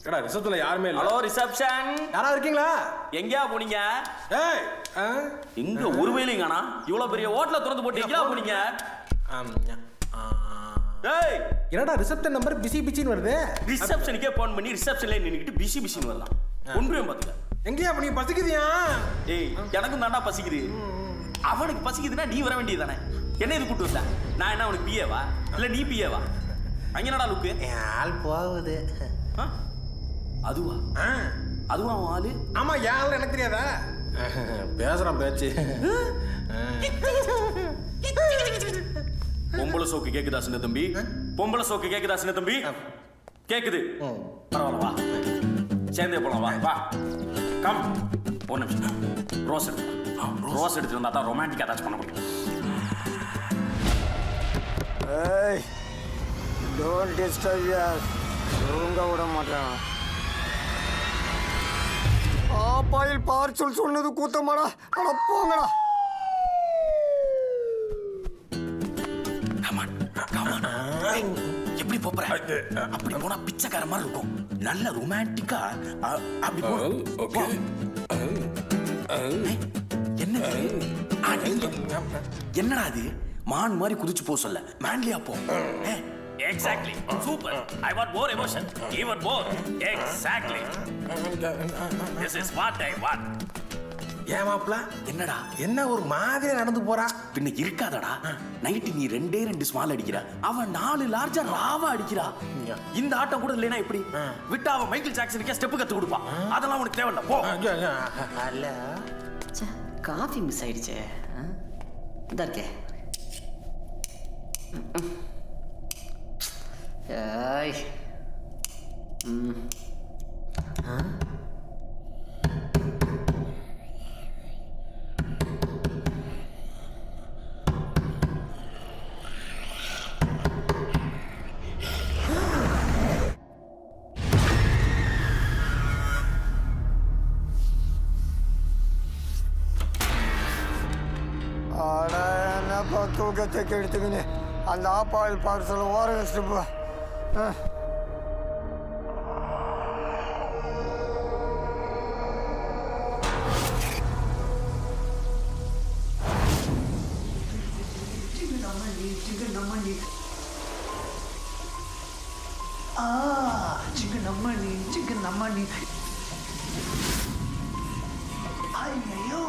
ஏடா ரிசப்ஷன்ல யாருமே இல்ல. ஹலோ ரிசப்ஷன், யாரா இருக்கீங்களா? எங்கயா போனீங்க? ஏய் இங்க ஒரு வேலைங்கண்ணா, இவ்வளவு பெரிய ஹோட்டல திறந்து போட்டு எங்கயா போனீங்க? ஏய் என்னடா ரிசப்ஷன் நம்பர் பிசி பிசின்னு வருது? ரிசப்ஷனுக்கே போன் பண்ணி ரிசப்ஷன்ல நின்னுக்கிட்டு பிசி பிசின்னு வரலாம். ஒன்றும் பாத்துக்க. எங்கயா நீ பசிக்குதியா? ஏய் எனக்கும் தாண்டா பசிக்குது. அவனுக்கு பசிக்குதுன்னா நீ வர வேண்டியதானே. என்ன இது கூட்டு வந்த? நான் என்ன உனக்கு பிஏவா இல்ல நீ பிஏவா? அங்க என்னடா லுக்கு? ஆள் போகுது. அதுவா? அதுவா அவன் ஆளு? ஆமா யாரு எனக்கு தெரியாதா? பேசுறான் பேச்சு. பொம்பளை சோக்கு கேக்குதா சின்ன தம்பி? பொம்பளை சோக்கு கேக்குதா சின்ன தம்பி? கேக்குது. பரவாயில்ல வா, சேர்ந்தே போலாம். வா வா கம். ஒரு நிமிஷம். ரோஸ் எடுத்து ரோஸ் எடுத்து வந்தா தான் ரொமான்டிக் அட்டாச் பண்ண முடியும். ஏய் டோன்ட் டிஸ்டர்ப் யார். ஒழுங்கா விட மாட்டேன். ஆப்பாயில் பார்சல் சொன்னது கூத்தமாடா. அட போங்கடா. எப்படி போற? அப்படி போனா பிச்சைக்கார மாதிரி இருக்கும். நல்ல ரொமான்டிக்கா அப்படி போ. என்னடா அது மான் மாதிரி குதிச்சு போ சொல்ல. மேன்லியா போ. Exactly super. I want more emotion. Even more. Exactly this is what I want. ஏன் மாப்ள என்னடா என்ன ஒரு மாதிரி நடந்து போறா? பின்ன இருக்காதடா. நைட்டு நீ 2 ஸ்மால் அடிக்கிற, அவன் 4 லார்ஜா ராவா அடிக்கிறா. இந்த ஆட்டம் கூட இல்லைனா எப்படி? விட்டா அவன் மைக்கேல் ஜாக்சனுக்கே ஸ்டெப் கத்து கொடுப்பான். அதெல்லாம் உனக்கு தேவையில்ல போ. அல்ல காஃபி மிஸ் ஆயிடுச்சே. இந்த இருக்கே. ஏய் அட என்னப்பா தூக்கத்தை கெடுத்துக்கின்னு அந்த ஆப்பாயில் பார்சல் ஓர வச்சுட்டுப்பா. சிக்கன் நம்மண்ணி. ஐயோ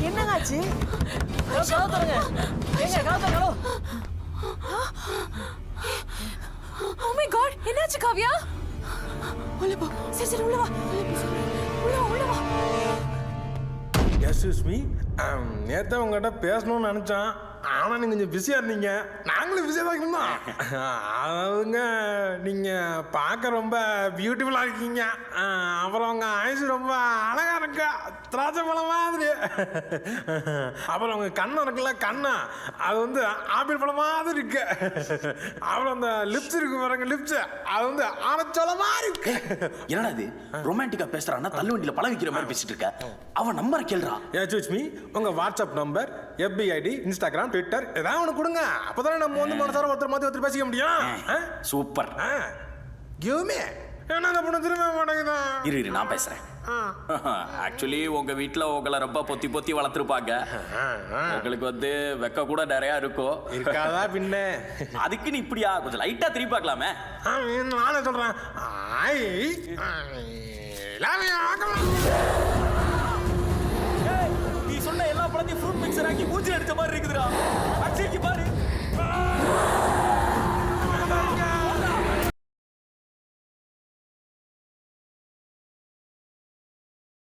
என்னாச்சு? Oh my God, என்னாச்சு காவ்யா? உள்ள போ. சரி உள்ள வா. உள்ள வா. எஸ்கியூஸ் மீ, நேற்று உங்ககிட்ட பேசணும்னு நினச்சேன். ஆனால் நீங்கள் கொஞ்சம் பிஸியாக இருந்தீங்க. நாங்களும் பிஸியாக தான் இருந்தோம். அதாவதுங்க நீங்கள் பார்க்க ரொம்ப பியூட்டிஃபுல்லாக இருக்கீங்க. அப்புறம் உங்கள் ஆயுசு ரொம்ப அழகாக இருக்கா, திராட்சை பழம் மாதிரி. அப்புறம் உங்கள் கண்ணம் இருக்குல்ல, கண்ணம் அது வந்து ஆப்பிள் பழம் மாதிரி இருக்கு. அப்புறம் அந்த லிப்ஸ் இருக்கு பாருங்க, லிப்ஸ் அது வந்து ஆனச்சோள மாதிரி இருக்கு. என்னடா இது ரொமான்டிக்கா பேசுறான்னா தள்ளு வண்டியில பழ வைக்கிற மாதிரி பேசிட்டு இருக்க. அவன் நம்பரை கேள்றா. எஸ்கியூஸ் மீ, உங்கள் WhatsApp number, FB ID, Instagram, Twitter ஏதாவது ஒன்று கொடுங்க. அப்போதானே நம்ம வந்து மனசார ஒருத்தர் மாற்றி ஒருத்தர் பேசிக்க முடியும். சூப்பர். கிவ்மே என்ன அந்த பொண்ணு திரும்ப மாட்டேங்குதா? இரு நான் பேசுறேன். ஆக்சுவலி உங்க வீட்டுல உங்களை ரொம்ப பொத்தி பொத்தி வளர்த்துருப்பாங்க. உங்களுக்கு வந்து வெக்க கூட நிறைய இருக்கும். இருக்காதா பின்ன? அதுக்கு நீ இப்படியா கொஞ்சம் லைட்டா திரும்பி பார்க்கலாமே. நானே சொல்றேன். நீ சொன்ன எல்லா பழத்தையும் ஃப்ரூட் மிக்சர் ஆக்கி மூஞ்சி அடிச்ச மாதிரி இருக்குதுடா.